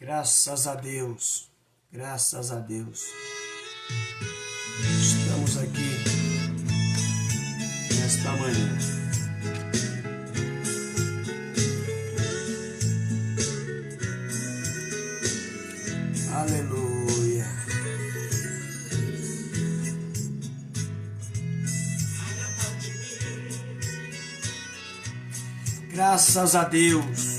Graças a Deus, graças a Deus. Estamos aqui nesta manhã. Aleluia. Graças a Deus.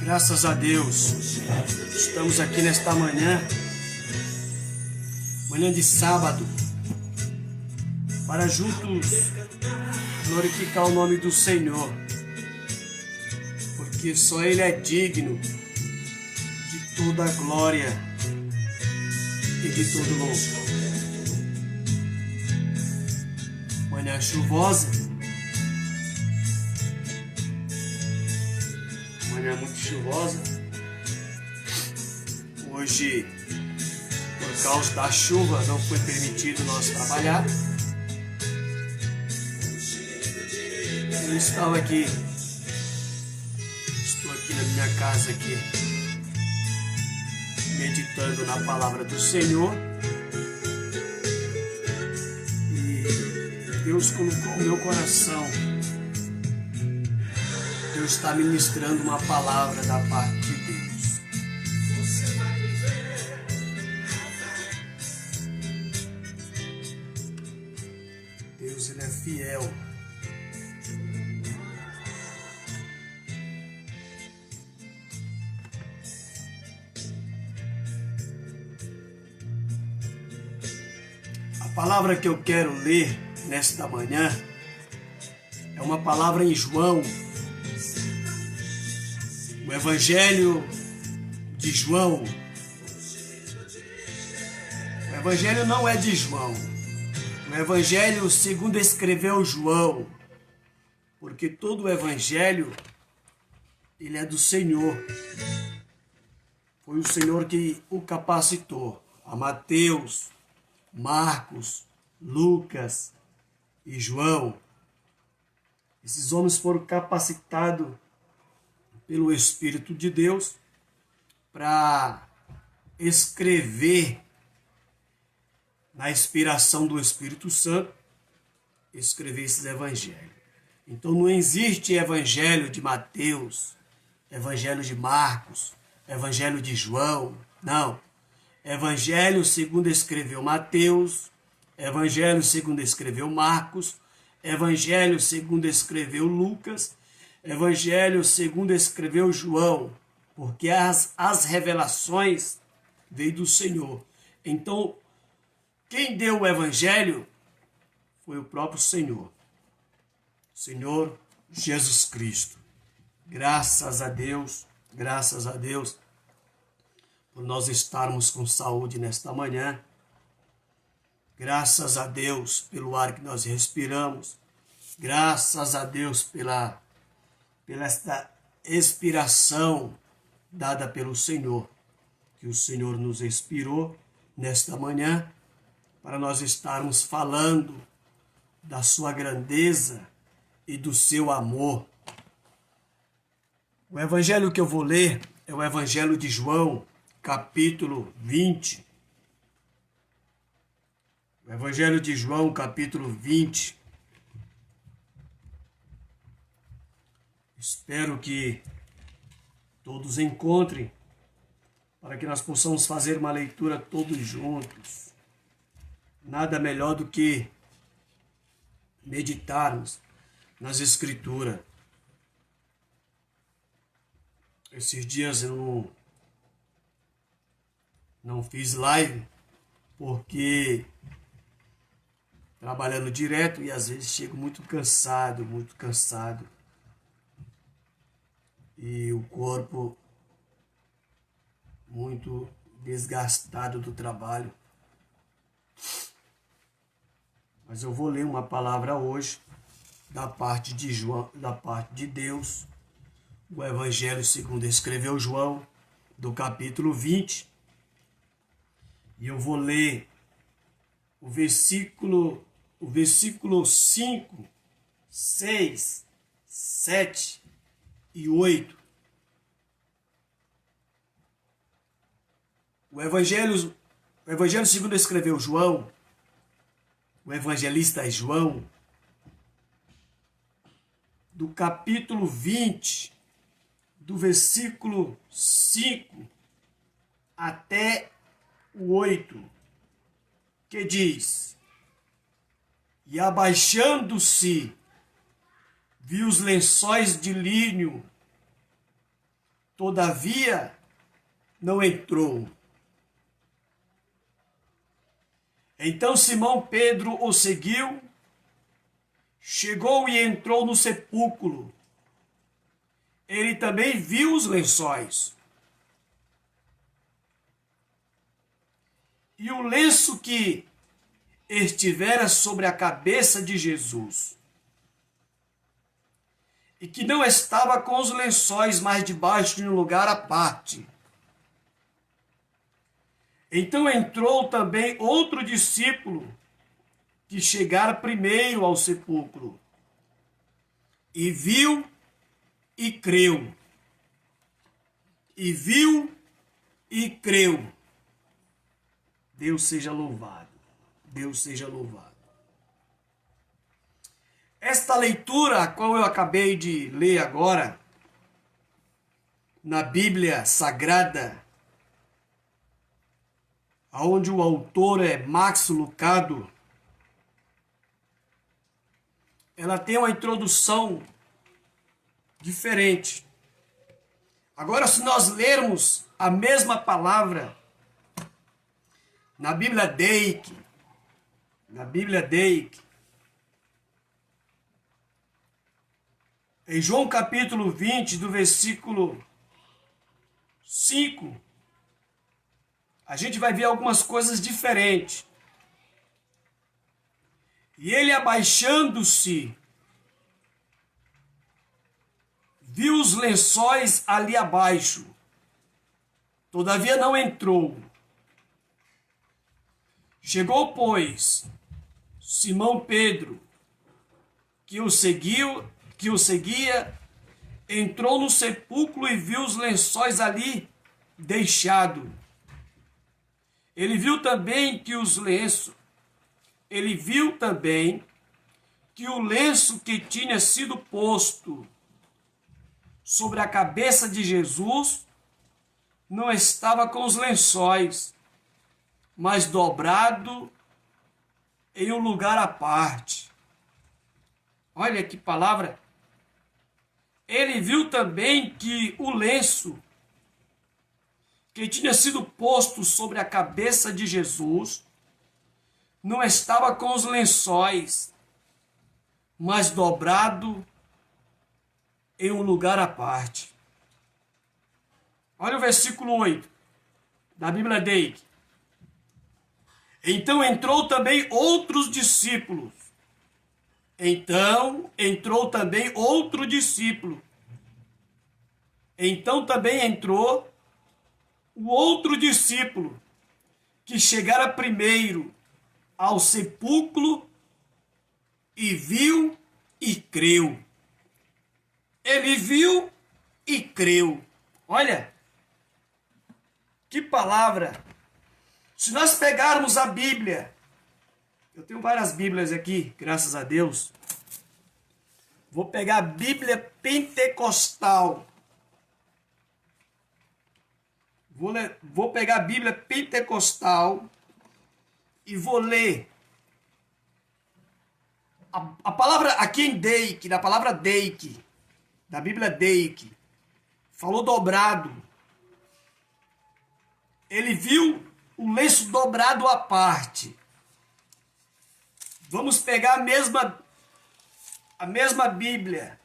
Graças a Deus, estamos aqui nesta manhã de sábado, para juntos glorificar o nome do Senhor, porque só Ele é digno de toda a glória e de todo louvor. Manhã chuvosa, manhã muito chuvosa. Hoje, por causa da chuva, não foi permitido nós trabalhar. Eu estou aqui na minha casa aqui, meditando na palavra do Senhor. E Deus colocou no meu coração. Deus está ministrando uma palavra da parte de Deus. Deus, Ele é fiel. A palavra que eu quero ler nesta manhã é uma palavra em João. O Evangelho de João. O Evangelho não é de João. O Evangelho segundo escreveu João. Porque todo o Evangelho, ele é do Senhor. Foi o Senhor que o capacitou. A Mateus, Marcos, Lucas e João. Esses homens foram capacitados pelo Espírito de Deus para escrever, na inspiração do Espírito Santo, escrever esses evangelhos. Então não existe evangelho de Mateus, evangelho de Marcos, evangelho de João, não. Evangelho segundo escreveu Mateus, evangelho segundo escreveu Marcos, evangelho segundo escreveu Lucas, Evangelho segundo escreveu João, porque as revelações veio do Senhor. Então, quem deu o Evangelho foi o próprio Senhor. Senhor Jesus Cristo. Graças a Deus por nós estarmos com saúde nesta manhã. Graças a Deus pelo ar que nós respiramos. Graças a Deus pela esta inspiração dada pelo Senhor, que o Senhor nos inspirou nesta manhã para nós estarmos falando da sua grandeza e do seu amor. O evangelho que eu vou ler é o Evangelho de João, capítulo 20. O Evangelho de João, capítulo 20. Espero que todos encontrem, para que nós possamos fazer uma leitura todos juntos. Nada melhor do que meditarmos nas Escrituras. Esses dias eu Não fiz live porque trabalhando direto e às vezes chego muito cansado, muito cansado. E o corpo muito desgastado do trabalho. Mas eu vou ler uma palavra hoje da parte de João, da parte de Deus, o Evangelho segundo escreveu João, do capítulo 20. E eu vou ler o versículo 5, 6, 7 e 8. O Evangelho segundo escreveu João, o evangelista João, do capítulo 20, do versículo 5 até o 8, que diz: E abaixando-se, viu os lençóis de linho, todavia não entrou. Então Simão Pedro o seguiu, chegou e entrou no sepulcro. Ele também viu os lençóis e o lenço que estivera sobre a cabeça de Jesus, e que não estava com os lençóis, mas debaixo de um lugar à parte. Então entrou também outro discípulo, que chegara primeiro ao sepulcro, e viu e creu. E viu e creu. Deus seja louvado. Deus seja louvado. Esta leitura, a qual eu acabei de ler agora, na Bíblia Sagrada, onde o autor é Max Lucado, ela tem uma introdução diferente. Agora, se nós lermos a mesma palavra na Bíblia Deic, em João capítulo 20, do versículo 5, a gente vai ver algumas coisas diferentes. E ele, abaixando-se, viu os lençóis ali abaixo, todavia não entrou. Chegou, pois, Simão Pedro, que o seguia, entrou no sepulcro e viu os lençóis ali deixados. Ele viu também que o lenço que tinha sido posto sobre a cabeça de Jesus não estava com os lençóis, mas dobrado em um lugar à parte. Olha que palavra! Ele viu também que o lenço que tinha sido posto sobre a cabeça de Jesus não estava com os lençóis, mas dobrado em um lugar à parte. Olha o versículo 8 da Bíblia Deic. Então entrou também outros discípulos. Então também entrou o outro discípulo, que chegara primeiro ao sepulcro e viu e creu. Ele viu e creu. Olha, que palavra! Se nós pegarmos a Bíblia, eu tenho várias Bíblias aqui, graças a Deus. Vou pegar a Bíblia Pentecostal. Vou pegar a Bíblia Pentecostal e vou ler a palavra aqui em Deic, da palavra Deic, da Bíblia Deic, falou dobrado. Ele viu o lenço dobrado à parte. Vamos pegar a mesma Bíblia.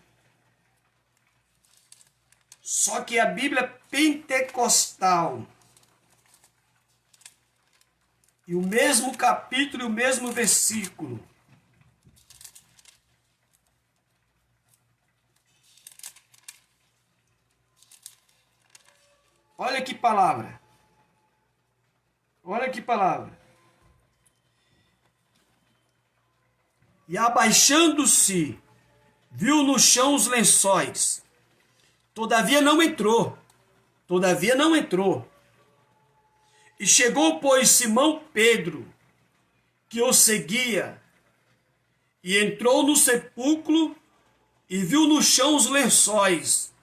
Só que a Bíblia pentecostal. E o mesmo capítulo e o mesmo versículo. Olha que palavra. Olha que palavra. E abaixando-se, viu no chão os lençóis. Todavia não entrou. Todavia não entrou. E chegou, pois, Simão Pedro, que o seguia, e entrou no sepulcro e viu no chão os lençóis.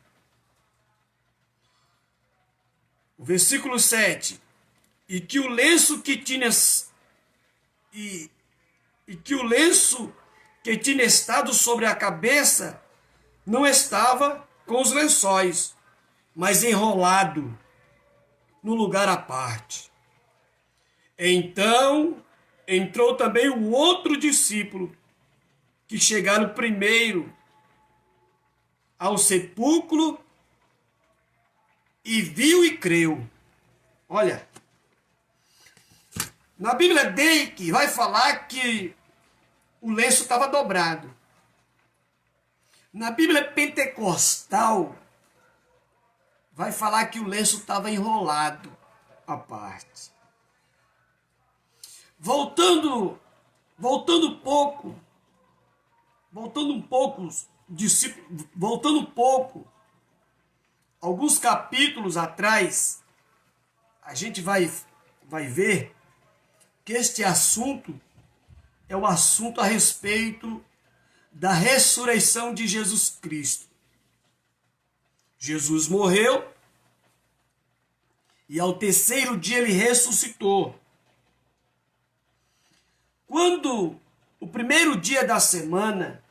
O versículo 7. E que o lenço que tinha estado sobre a cabeça não estava com os lençóis, mas enrolado no lugar à parte. Então entrou também o outro discípulo, que chegaram primeiro ao sepulcro e viu e creu. Olha, na Bíblia Dake vai falar que o lenço estava dobrado. Na Bíblia pentecostal vai falar que o lenço estava enrolado à parte. Voltando um pouco, alguns capítulos atrás, a gente vai ver que este assunto é o assunto a respeito da ressurreição de Jesus Cristo. Jesus morreu e ao terceiro dia ele ressuscitou. Quando o primeiro dia da semana,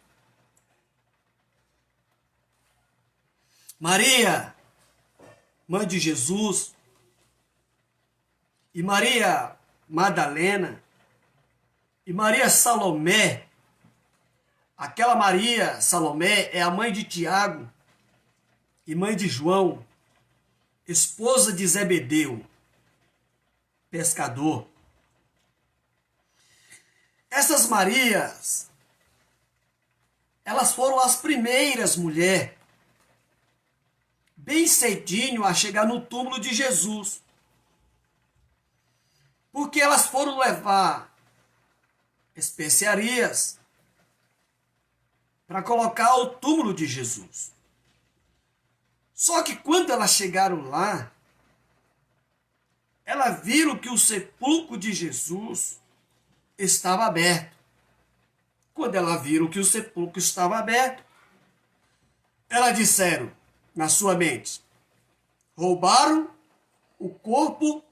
Maria, mãe de Jesus, e Maria Madalena, e Maria Salomé, aquela Maria Salomé é a mãe de Tiago e mãe de João, esposa de Zebedeu, pescador. Essas Marias, elas foram as primeiras mulheres, bem cedinho, a chegar no túmulo de Jesus. Porque elas foram levar especiarias para colocar o túmulo de Jesus. Só que quando elas chegaram lá, elas viram que o sepulcro de Jesus estava aberto. Quando elas viram que o sepulcro estava aberto, elas disseram na sua mente: roubaram o corpo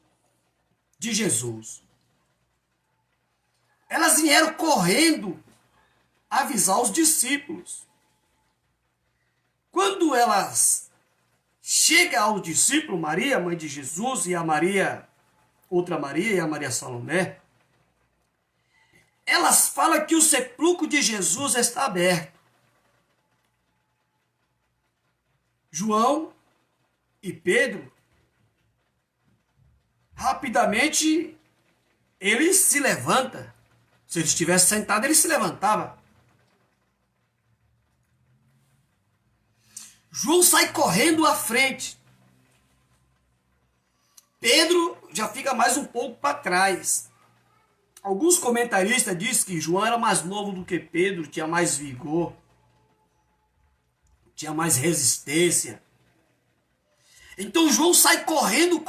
de Jesus. Elas vieram correndo avisar os discípulos. Quando elas chegam ao discípulo, Maria, mãe de Jesus, e a Maria, outra Maria, e a Maria Salomé, elas falam que o sepulcro de Jesus está aberto. João e Pedro, rapidamente, ele se levanta. Se ele estivesse sentado, ele se levantava. João sai correndo à frente. Pedro já fica mais um pouco para trás. Alguns comentaristas dizem que João era mais novo do que Pedro, tinha mais vigor, tinha mais resistência. Então João sai correndo.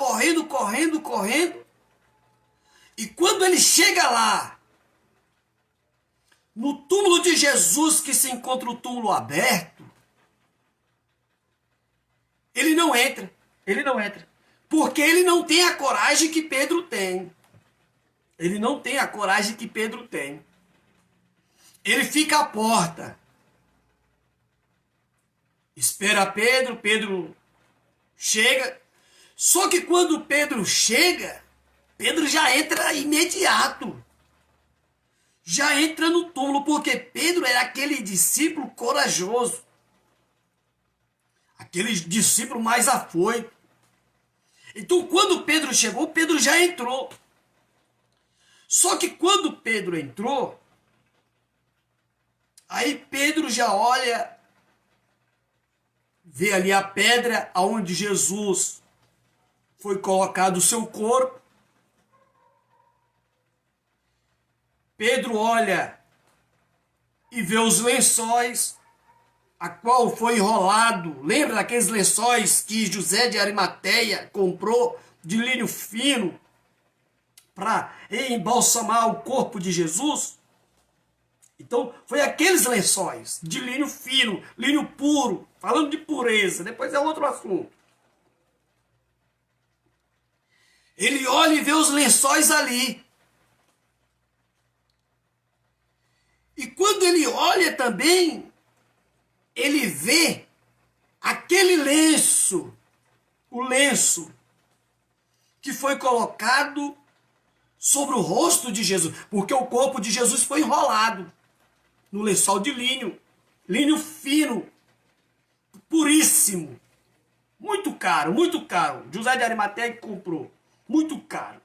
E quando ele chega lá, no túmulo de Jesus, que se encontra o túmulo aberto, ele não entra. Porque ele não tem a coragem que Pedro tem. Ele fica à porta. Espera Pedro chega. Só que quando Pedro chega, Pedro já entra imediato. Já entra no túmulo, porque Pedro era aquele discípulo corajoso. Aquele discípulo mais afoito. Então, quando Pedro chegou, Pedro já entrou. Só que quando Pedro entrou, aí Pedro já olha, vê ali a pedra onde Jesus foi colocado o seu corpo. Pedro olha e vê os lençóis, a qual foi enrolado. Lembra daqueles lençóis que José de Arimateia comprou de linho fino para embalsamar o corpo de Jesus? Então, foi aqueles lençóis de linho fino, linho puro, falando de pureza, depois é outro assunto. Ele olha e vê os lençóis ali. E quando ele olha também, ele vê aquele lenço, o lenço que foi colocado sobre o rosto de Jesus, porque o corpo de Jesus foi enrolado no lençol de linho, linho fino, puríssimo, muito caro, muito caro. José de Arimateia que comprou, muito caro.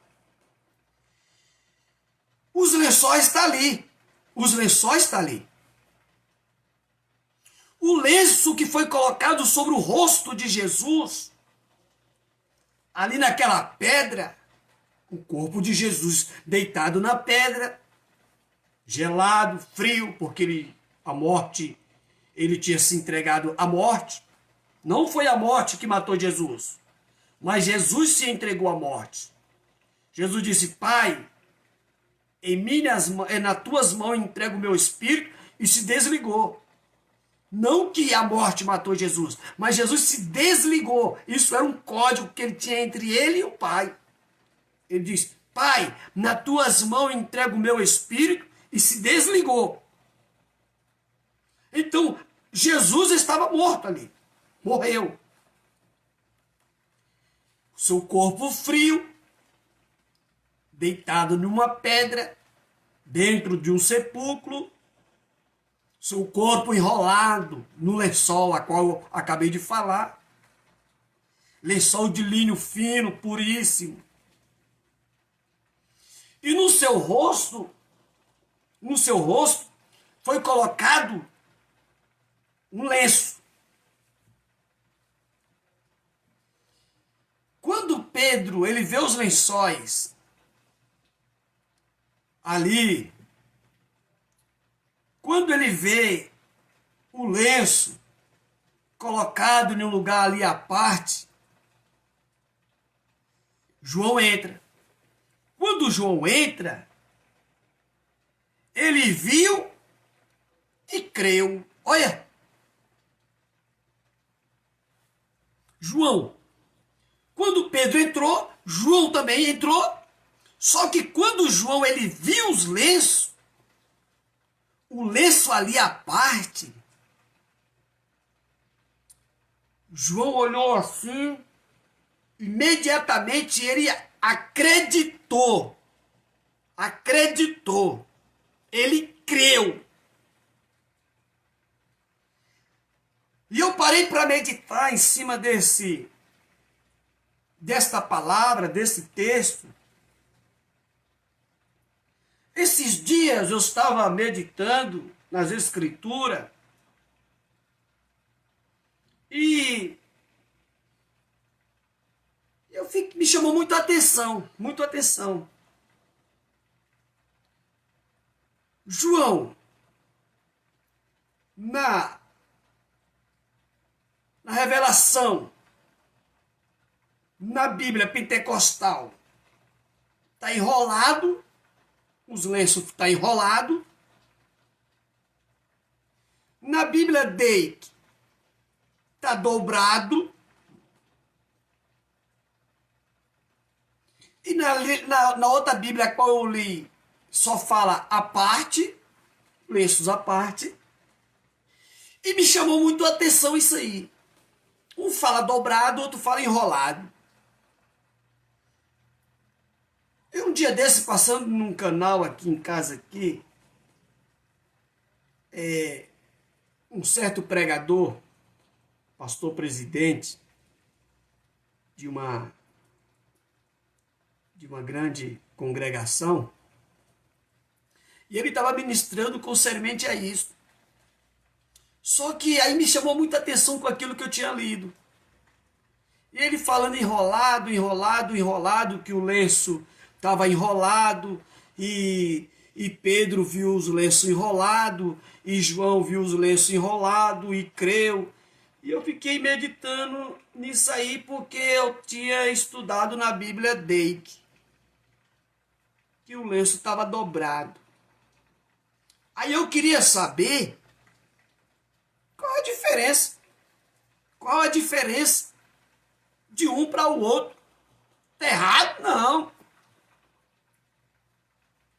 Os lençóis estão ali, os lençóis estão ali. O lenço que foi colocado sobre o rosto de Jesus, ali naquela pedra, o corpo de Jesus deitado na pedra, gelado, frio, porque ele tinha se entregado à morte. Não foi a morte que matou Jesus, mas Jesus se entregou à morte. Jesus disse: Pai, nas tuas mãos entrego o meu espírito, e se desligou. Não que a morte matou Jesus, mas Jesus se desligou. Isso era um código que ele tinha entre ele e o Pai. Ele diz: Pai, nas tuas mãos entrego o meu espírito, e se desligou. Então, Jesus estava morto ali. Morreu. Seu corpo frio, deitado numa pedra, dentro de um sepulcro, seu corpo enrolado no lençol, a qual eu acabei de falar. Lençol de linho fino, puríssimo. E no seu rosto, foi colocado um lenço. Quando Pedro ele vê os lençóis ali, quando ele vê o lenço colocado em um lugar ali à parte, João entra. Quando João entra, ele viu e creu. Olha, João, quando Pedro entrou, João também entrou. Só que quando João ele viu os lenços, o lenço ali à parte, João olhou assim, imediatamente ele acreditou. Acreditou. Ele creu. E eu parei para meditar em cima desta palavra, desse texto. Esses dias eu estava meditando nas Escrituras e me chamou muito a atenção, muito a atenção. João, na revelação, na Bíblia pentecostal, está enrolado, os lenços estão enrolados. Na Bíblia Dake, está dobrado. E na outra Bíblia, a qual eu li, só fala a parte, lenços à parte. E me chamou muito a atenção isso aí. Um fala dobrado, outro fala enrolado. Eu um dia desse, passando num canal aqui em casa, aqui, um certo pregador, pastor presidente de uma grande congregação, e ele estava ministrando concernente a isso. Só que aí me chamou muita atenção com aquilo que eu tinha lido. E ele falando enrolado, que o lenço estava enrolado, e Pedro viu os lenços enrolados, e João viu os lenços enrolados, e creu. E eu fiquei meditando nisso aí, porque eu tinha estudado na Bíblia Dake, que o lenço estava dobrado. Aí eu queria saber qual a diferença. Qual a diferença de um para o outro? Tá errado? Não.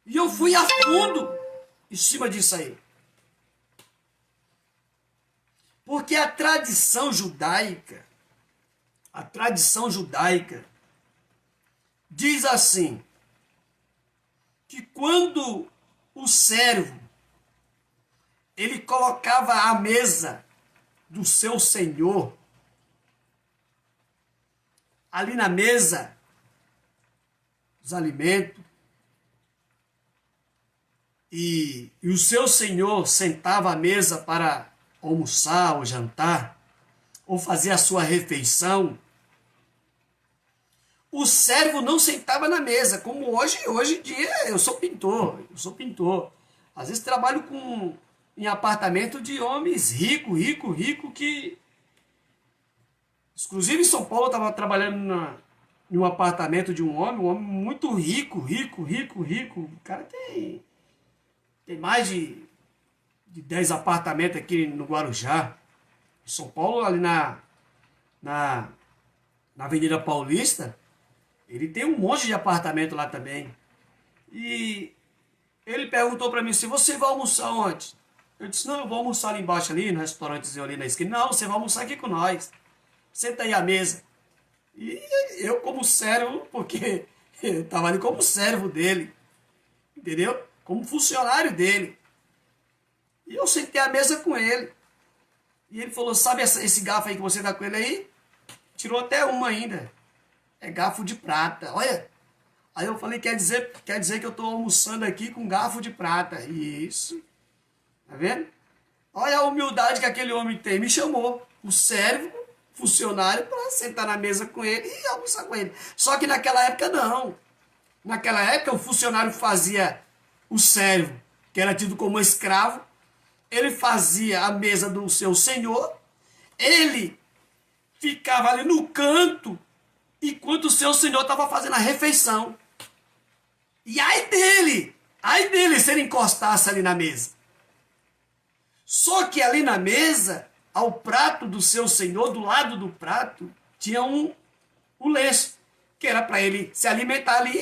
E eu fui a fundo em cima disso aí. Porque a tradição judaica diz assim, que quando o servo ele colocava a mesa do seu senhor, ali na mesa, os alimentos, e o seu senhor sentava à mesa para almoçar ou jantar, ou fazer a sua refeição, o servo não sentava na mesa, como hoje em dia. Eu sou pintor. Às vezes trabalho em apartamento de homens ricos, que... Exclusive em São Paulo eu estava trabalhando em um apartamento de um homem muito rico. O cara tem mais de 10 apartamentos aqui no Guarujá. Em São Paulo, ali na Avenida Paulista, ele tem um monte de apartamento lá também. E ele perguntou para mim, se você vai almoçar onde? Eu disse, não, eu vou almoçar ali embaixo, ali no restaurantezinho ali na esquina. Não, você vai almoçar aqui com nós. Senta aí à mesa. E eu como servo, porque eu estava ali como servo dele, entendeu? Como funcionário dele. E eu sentei à mesa com ele. E ele falou, sabe esse garfo aí que você dá com ele aí? Tirou até uma ainda. É garfo de prata, olha. Aí eu falei, quer dizer que eu estou almoçando aqui com garfo de prata. Isso. Tá vendo? Olha a humildade que aquele homem tem. Me chamou, o servo, funcionário, para sentar na mesa com ele e almoçar com ele. Só que naquela época não. Naquela época o funcionário fazia o servo, que era tido como escravo, ele fazia a mesa do seu senhor, ele ficava ali no canto, enquanto o seu senhor estava fazendo a refeição. E ai dele se ele encostasse ali na mesa. Só que ali na mesa, ao prato do seu senhor, do lado do prato, tinha um lenço, que era para ele se alimentar ali,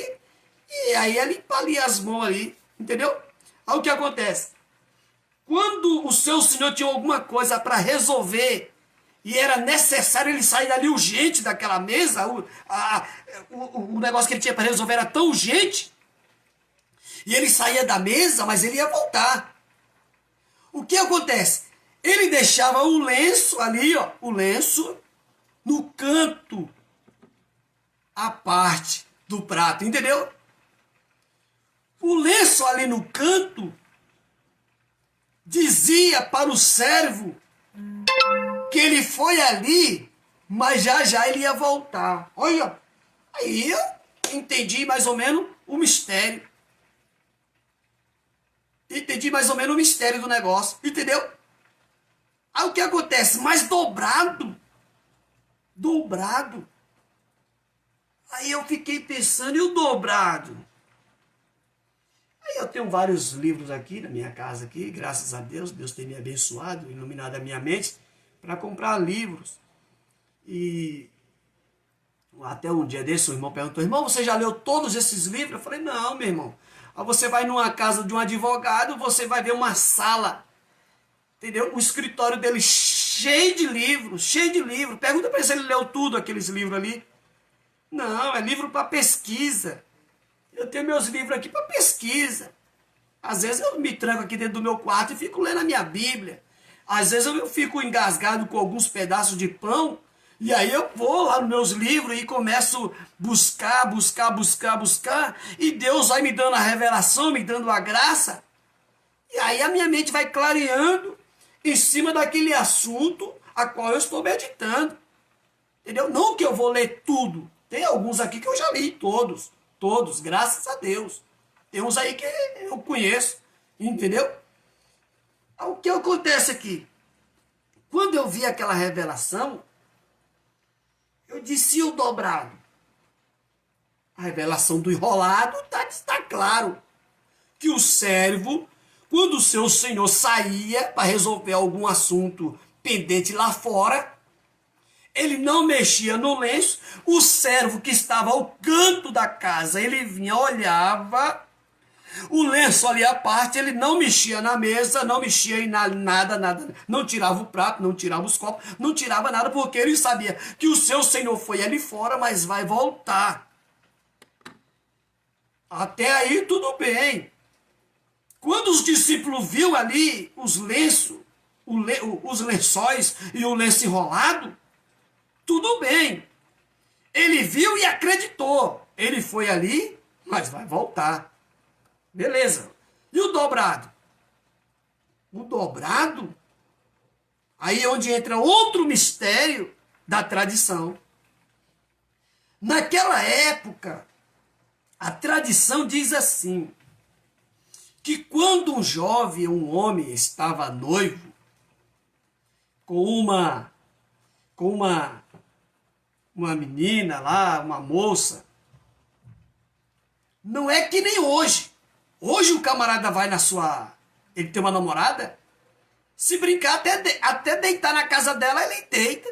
e aí ele limpar ali as mãos ali, entendeu? Aí o que acontece? Quando o seu senhor tinha alguma coisa para resolver, e era necessário ele sair dali urgente daquela mesa, o negócio que ele tinha para resolver era tão urgente, e ele saía da mesa, mas ele ia voltar. O que acontece? Ele deixava o lenço ali, ó, o lenço no canto, à parte do prato, entendeu? O lenço ali no canto dizia para o servo que ele foi ali, mas já ele ia voltar. Olha, aí eu entendi mais ou menos o mistério. Entendi mais ou menos o mistério do negócio, entendeu? Aí o que acontece? Mas dobrado. Aí eu fiquei pensando, e o dobrado? Aí eu tenho vários livros aqui na minha casa aqui, graças a Deus, Deus tem me abençoado, iluminado a minha mente para comprar livros. E até um dia desse, o irmão perguntou, irmão, você já leu todos esses livros? Eu falei, não, meu irmão. Aí você vai numa casa de um advogado, você vai ver uma sala, entendeu? O escritório dele cheio de livros. Pergunta para ele se ele leu tudo aqueles livros ali. Não, é livro para pesquisa. Eu tenho meus livros aqui para pesquisa. Às vezes eu me tranco aqui dentro do meu quarto e fico lendo a minha Bíblia. Às vezes eu fico engasgado com alguns pedaços de pão. E aí eu vou lá nos meus livros e começo a buscar. E Deus vai me dando a revelação, me dando a graça. E aí a minha mente vai clareando em cima daquele assunto a qual eu estou meditando. Entendeu? Não que eu vou ler tudo. Tem alguns aqui que eu já li, todos, graças a Deus. Tem uns aí que eu conheço, entendeu? O que acontece aqui? Quando eu vi aquela revelação, eu disse, e o dobrado? A revelação do enrolado está claro. Que o servo, quando o seu senhor saía para resolver algum assunto pendente lá fora, ele não mexia no lenço, o servo que estava ao canto da casa, ele vinha, olhava, o lenço ali à parte, ele não mexia na mesa, não mexia em nada, não tirava o prato, não tirava os copos, não tirava nada, porque ele sabia que o seu senhor foi ali fora, mas vai voltar. Até aí tudo bem. Quando os discípulos viram ali os lenços, os lençóis e o lenço enrolado, tudo bem. Ele viu e acreditou. Ele foi ali, mas vai voltar. Beleza. E o dobrado? O dobrado? Aí é onde entra outro mistério da tradição. Naquela época, a tradição diz assim, que quando um jovem, um homem, estava noivo com uma menina lá, uma moça, não é que nem hoje. Hoje o camarada vai na sua... Ele tem uma namorada, se brincar, até deitar na casa dela, ele deita.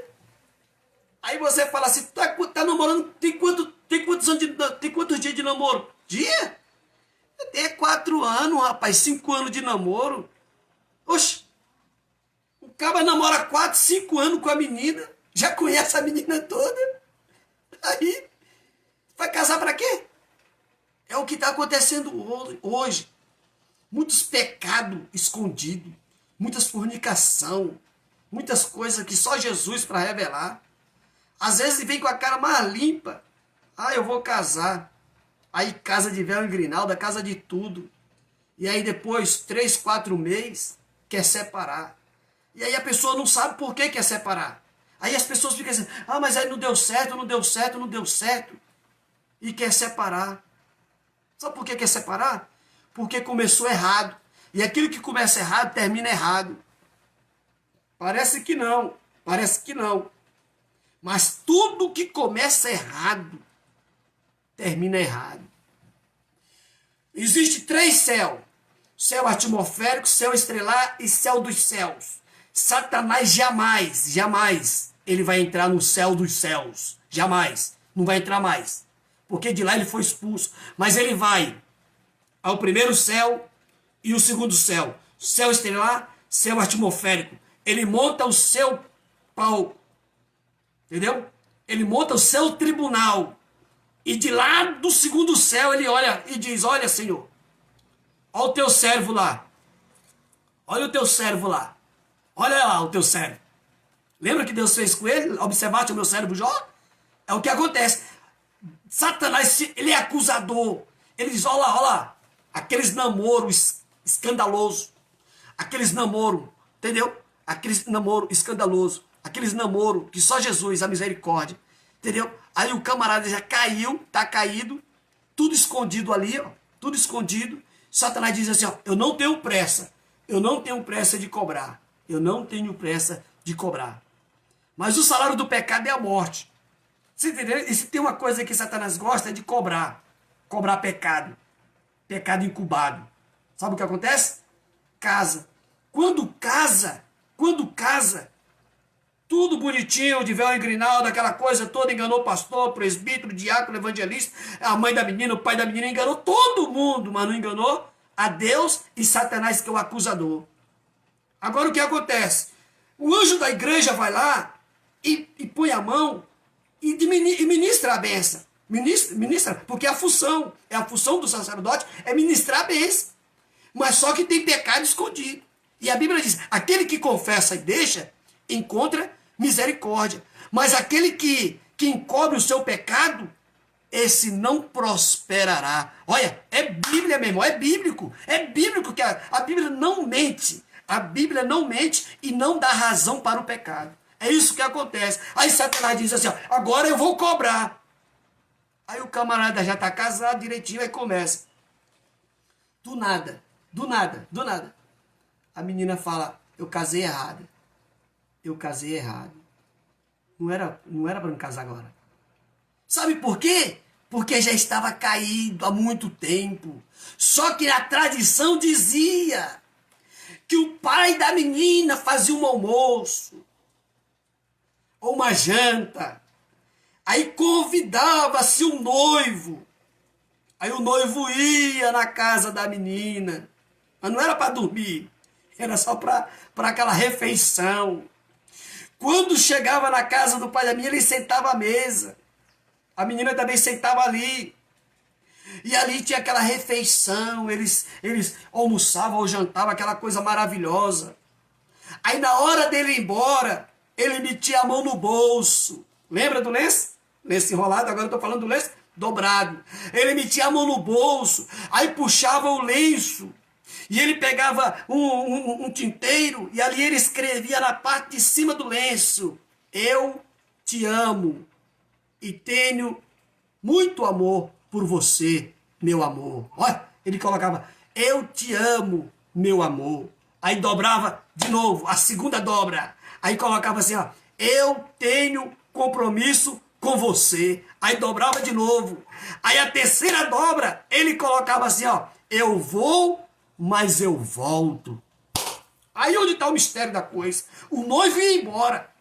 Aí você fala assim, tá namorando, tem quantos dias de namoro? Dia? Até 4 anos, rapaz, 5 anos de namoro. Oxe, o cara namora 4, 5 anos com a menina, já conhece a menina toda. Aí, vai casar pra quê? É o que está acontecendo hoje. Muitos pecados escondidos, muitas fornicação, muitas coisas que só Jesus para revelar. Às vezes vem com a cara mais limpa. Ah, eu vou casar. Aí casa de véu e grinalda, casa de tudo. E aí depois, 3, 4 meses, quer separar. E aí a pessoa não sabe por que quer separar. Aí as pessoas ficam assim, ah, mas aí não deu certo. E quer separar. Sabe por que quer separar? Porque começou errado. E aquilo que começa errado, termina errado. Parece que não. Mas tudo que começa errado, termina errado. Existe 3 céus. Céu atmosférico, céu estrelar e céu dos céus. Satanás jamais ele vai entrar no céu dos céus. Jamais. Não vai entrar mais. Porque de lá ele foi expulso. Mas ele vai ao primeiro céu e o segundo céu. Céu estrelar, céu atmosférico. Ele monta o seu palco. Entendeu? Ele monta o seu tribunal. E de lá do segundo céu ele olha e diz, olha, Senhor, olha o teu servo lá. Olha o teu servo lá. Olha lá o teu servo. Lembra que Deus fez com ele? Observaste o meu servo Jó? É o que acontece. Satanás, ele é acusador. Ele diz, olha lá, aqueles namoros escandalosos. Aqueles namoros, entendeu? Aqueles namoros escandalosos. Aqueles namoros que só Jesus, a misericórdia. Entendeu? Aí o camarada já caiu, tá caído, tudo escondido ali, ó, tudo escondido. Satanás diz assim, ó, eu não tenho pressa de cobrar. Mas o salário do pecado é a morte. Você entendeu? E se tem uma coisa que Satanás gosta é de cobrar pecado incubado. Sabe o que acontece? Casa. Quando casa, tudo bonitinho, de véu e grinalda, aquela coisa toda, enganou o pastor, presbítero, diácono, evangelista, a mãe da menina, o pai da menina, enganou todo mundo, mas não enganou a Deus e Satanás, que é o acusador. Agora o que acontece? O anjo da igreja vai lá e põe a mão e ministra a benção. Ministra, porque é a função do sacerdote é ministrar a bênção. Mas só que tem pecado escondido. E a Bíblia diz, aquele que confessa e deixa, encontra misericórdia. Mas aquele que encobre o seu pecado, esse não prosperará. Olha, é Bíblia, meu irmão, é bíblico. É bíblico que a Bíblia não mente. A Bíblia não mente e não dá razão para o pecado. É isso que acontece. Aí Satanás diz assim, ó, agora eu vou cobrar. Aí o camarada já está casado direitinho, aí começa. Do nada. A menina fala, eu casei errado. Não era para me casar agora. Sabe por quê? Porque já estava caído há muito tempo. Só que a tradição dizia que o pai da menina fazia um almoço ou uma janta. Aí convidava-se um noivo. Aí o noivo ia na casa da menina. Mas não era para dormir. Era só para aquela refeição. Quando chegava na casa do pai da menina, ele sentava à mesa. A menina também sentava ali. E ali tinha aquela refeição. Eles almoçavam ou jantavam, aquela coisa maravilhosa. Aí na hora dele ir embora, ele metia a mão no bolso. Lembra do lenço? Lenço enrolado, agora eu estou falando do lenço dobrado. Ele metia a mão no bolso, aí puxava o lenço. E ele pegava um tinteiro e ali ele escrevia na parte de cima do lenço. Eu te amo e tenho muito amor por você, meu amor. Olha, ele colocava, eu te amo, meu amor. Aí dobrava de novo, a segunda dobra. Aí colocava assim, ó, eu tenho compromisso com você. Aí dobrava de novo. Aí a terceira dobra, ele colocava assim, ó, eu vou, mas eu volto. Aí onde está o mistério da coisa? O noivo ia embora.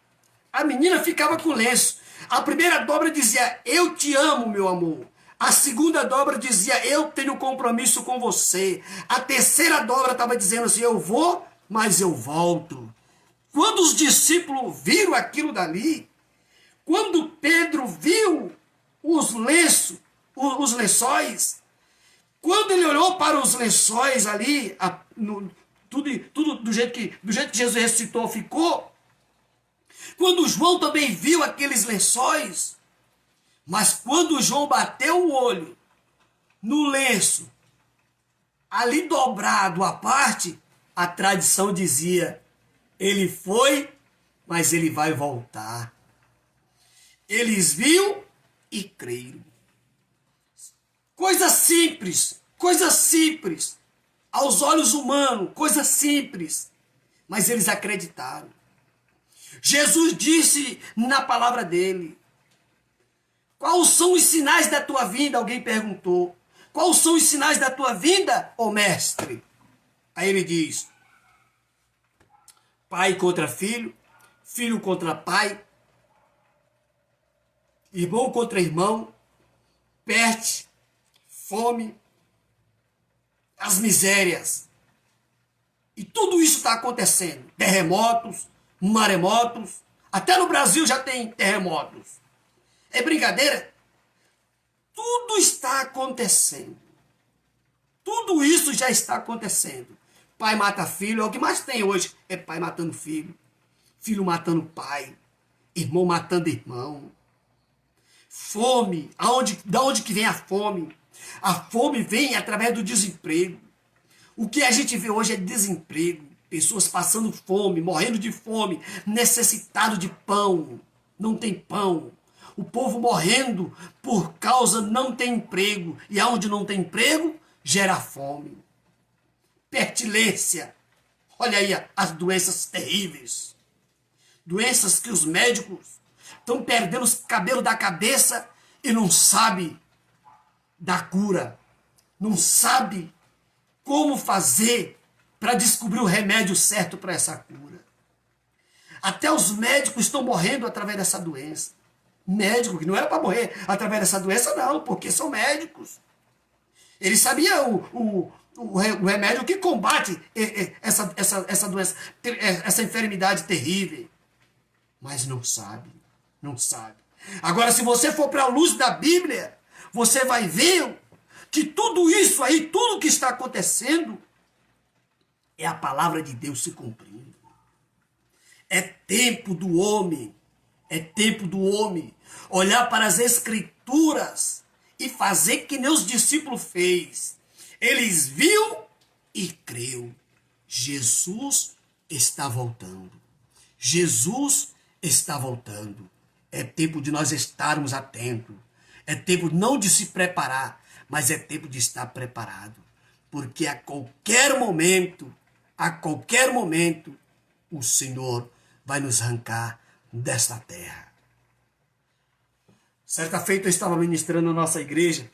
A menina ficava com o lenço. A primeira dobra dizia, eu te amo, meu amor. A segunda dobra dizia, eu tenho compromisso com você. A terceira dobra estava dizendo assim, eu vou, mas eu volto. Quando os discípulos viram aquilo dali, quando Pedro viu os lençóis, quando ele olhou para os lençóis ali, tudo do jeito que Jesus ressuscitou ficou, quando João também viu aqueles lençóis, mas quando João bateu o olho no lenço, ali dobrado à parte, a tradição dizia, ele foi, mas ele vai voltar. Eles viram e creram. Coisa simples, aos olhos humanos, coisa simples, mas eles acreditaram. Jesus disse na palavra dele, quais são os sinais da tua vinda? Alguém perguntou. Quais são os sinais da tua vinda, ó mestre? Aí ele diz, pai contra filho, filho contra pai, irmão contra irmão, peste, fome, as misérias. E tudo isso está acontecendo. Terremotos, maremotos, até no Brasil já tem terremotos. É brincadeira? Tudo está acontecendo. Tudo isso já está acontecendo. Pai mata filho, é o que mais tem hoje. É pai matando filho, filho matando pai, irmão matando irmão. Fome, da onde que vem a fome? A fome vem através do desemprego. O que a gente vê hoje é desemprego. Pessoas passando fome, morrendo de fome, necessitado de pão. Não tem pão. O povo morrendo por causa não tem emprego. E aonde não tem emprego, gera fome. Pestilência. Olha aí as doenças terríveis. Doenças que os médicos estão perdendo os cabelos da cabeça e não sabe da cura. Não sabe como fazer para descobrir o remédio certo para essa cura. Até os médicos estão morrendo através dessa doença. Médico que não era para morrer através dessa doença, não, porque são médicos. Eles sabiam o remédio que combate essa doença, essa enfermidade terrível. Mas não sabe, não sabe. Agora, se você for para a luz da Bíblia, você vai ver que tudo isso aí, tudo que está acontecendo, é a palavra de Deus se cumprindo. É tempo do homem, olhar para as Escrituras e fazer que nem os discípulos fez. Eles viu e creu. Jesus está voltando. Jesus está voltando. É tempo de nós estarmos atentos. É tempo não de se preparar, mas é tempo de estar preparado. Porque a qualquer momento, o Senhor vai nos arrancar desta terra. Certa feita eu estava ministrando na nossa igreja,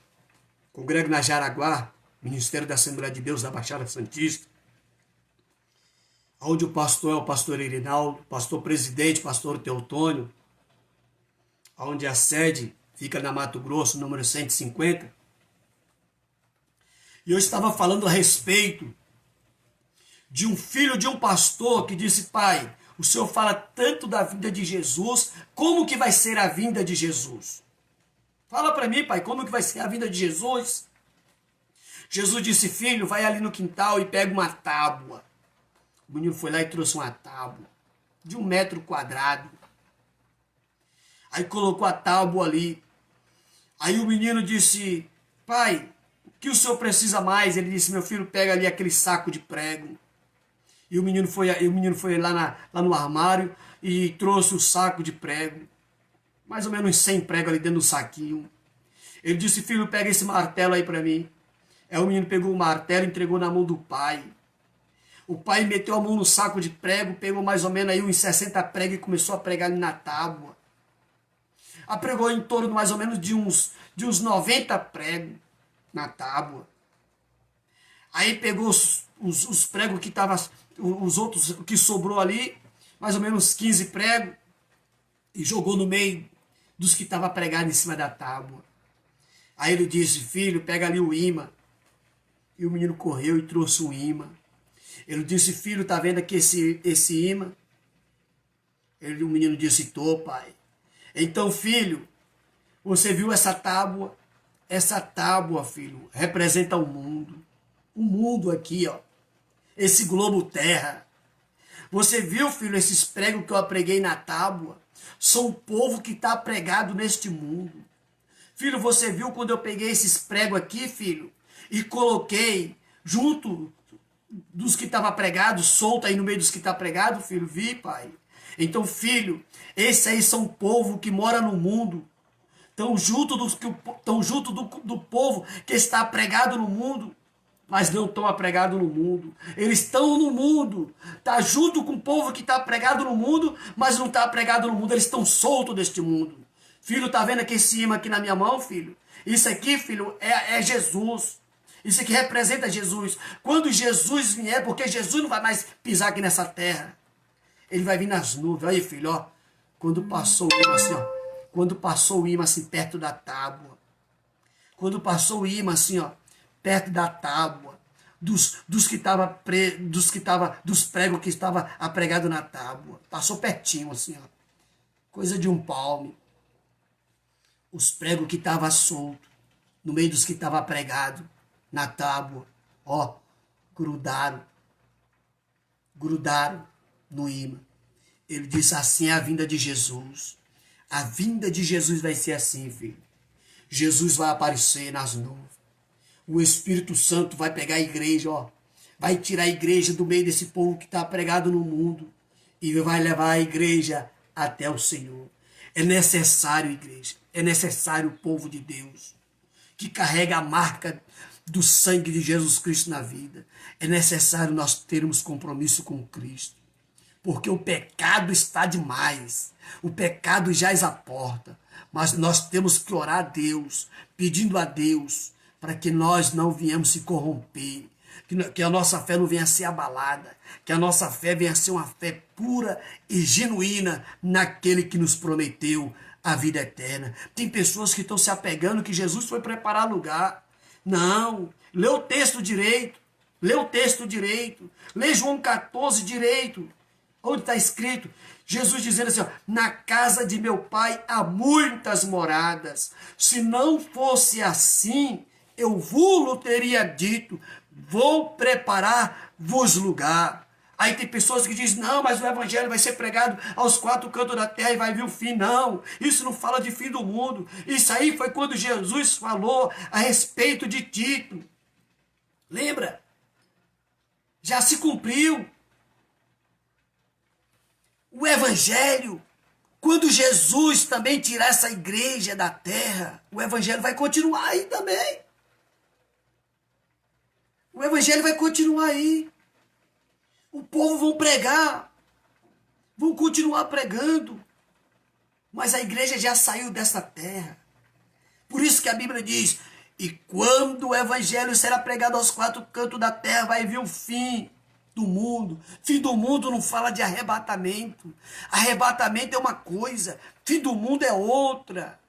congrego na Jaraguá, Ministério da Assembleia de Deus da Baixada Santista, onde o pastor é o pastor Irinaldo, pastor presidente, pastor Teotônio, onde a sede fica na Mato Grosso, número 150. E eu estava falando a respeito de um filho de um pastor que disse: pai, o senhor fala tanto da vinda de Jesus, como que vai ser a vinda de Jesus? Fala para mim, pai, como que vai ser a vinda de Jesus? Jesus disse: filho, vai ali no quintal e pega uma tábua. O menino foi lá e trouxe uma tábua de 1 metro quadrado. Aí colocou a tábua ali. Aí o menino disse: pai, o que o senhor precisa mais? Ele disse: meu filho, pega ali aquele saco de prego. E o menino foi lá no armário e trouxe o saco de prego. Mais ou menos 100 pregos ali dentro do saquinho. Ele disse: filho, pega esse martelo aí para mim. Aí o menino pegou o martelo e entregou na mão do pai. O pai meteu a mão no saco de prego, pegou mais ou menos aí uns 60 pregos e começou a pregar ali na tábua. Apregou em torno mais ou menos de uns 90 pregos na tábua. Aí pegou os pregos que estavam, os outros que sobrou ali, mais ou menos 15 pregos, e jogou no meio dos que estavam pregados em cima da tábua. Aí ele disse: filho, pega ali o imã. E o menino correu e trouxe o imã. Ele disse: filho, tá vendo aqui esse imã? O menino disse: tô, pai. Então, filho, você viu essa tábua? Essa tábua, filho, representa o mundo. O mundo aqui, ó. Esse globo terra. Você viu, filho, esses pregos que eu preguei na tábua? São o povo que está pregado neste mundo. Filho, você viu quando eu peguei esses pregos aqui, filho, e coloquei junto dos que estavam pregados, solto aí no meio dos que estavam pregados, filho? Vi, pai. Então, filho, esses aí são o povo que mora no mundo. Estão junto do povo que está pregado no mundo, mas não estão apregados no mundo. Eles estão no mundo. Está junto com o povo que está pregado no mundo, mas não está pregado no mundo. Eles estão soltos deste mundo. Filho, tá vendo aqui esse imã aqui na minha mão, filho? Isso aqui, filho, é Jesus. Isso aqui representa Jesus. Quando Jesus vier, porque Jesus não vai mais pisar aqui nessa terra. Ele vai vir nas nuvens. Aí, filho, ó. Quando passou o imã assim, ó. Quando passou o imã assim perto da tábua. Quando passou o imã assim, ó. Perto da tábua. Dos pregos que estava apregado na tábua. Passou pertinho assim, ó. Coisa de um palmo. Os pregos que estavam soltos. No meio dos que estavam pregados na tábua. Ó. Grudaram no imã. Ele disse: assim é a vinda de Jesus. A vinda de Jesus vai ser assim, filho. Jesus vai aparecer nas nuvens. O Espírito Santo vai pegar a igreja, ó. Vai tirar a igreja do meio desse povo que está pregado no mundo. E vai levar a igreja até o Senhor. É necessário, igreja. É necessário o povo de Deus que carrega a marca do sangue de Jesus Cristo na vida. É necessário nós termos compromisso com Cristo. Porque o pecado está demais. O pecado jaz à porta. Mas nós temos que orar a Deus, pedindo a Deus, para que nós não venhamos se corromper. Que a nossa fé não venha a ser abalada. Que a nossa fé venha a ser uma fé pura e genuína naquele que nos prometeu a vida eterna. Tem pessoas que estão se apegando que Jesus foi preparar lugar. Não. Lê o texto direito. Lê o texto direito. Lê João 14 direito. Onde está escrito? Jesus dizendo assim, ó, na casa de meu pai há muitas moradas. Se não fosse assim, eu vos teria dito, vou preparar-vos lugar. Aí tem pessoas que dizem, não, mas o evangelho vai ser pregado aos quatro cantos da terra e vai vir o fim. Não, isso não fala de fim do mundo. Isso aí foi quando Jesus falou a respeito de Tito. Lembra? Já se cumpriu. O evangelho, quando Jesus também tirar essa igreja da terra, o evangelho vai continuar aí também. O evangelho vai continuar aí. O povo vão pregar, vão continuar pregando, mas a igreja já saiu dessa terra. Por isso que a Bíblia diz, e quando o evangelho será pregado aos quatro cantos da terra, vai vir o fim do mundo. Fim do mundo não fala de arrebatamento. Arrebatamento é uma coisa, fim do mundo é outra.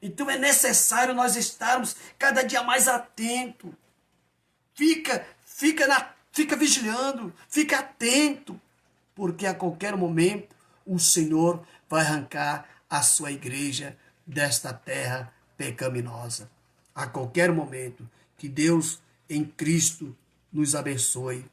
Então é necessário nós estarmos cada dia mais atentos. Fica vigilando, fica atento, porque a qualquer momento o Senhor vai arrancar a sua igreja desta terra pecaminosa. A qualquer momento, que Deus em Cristo nos abençoe.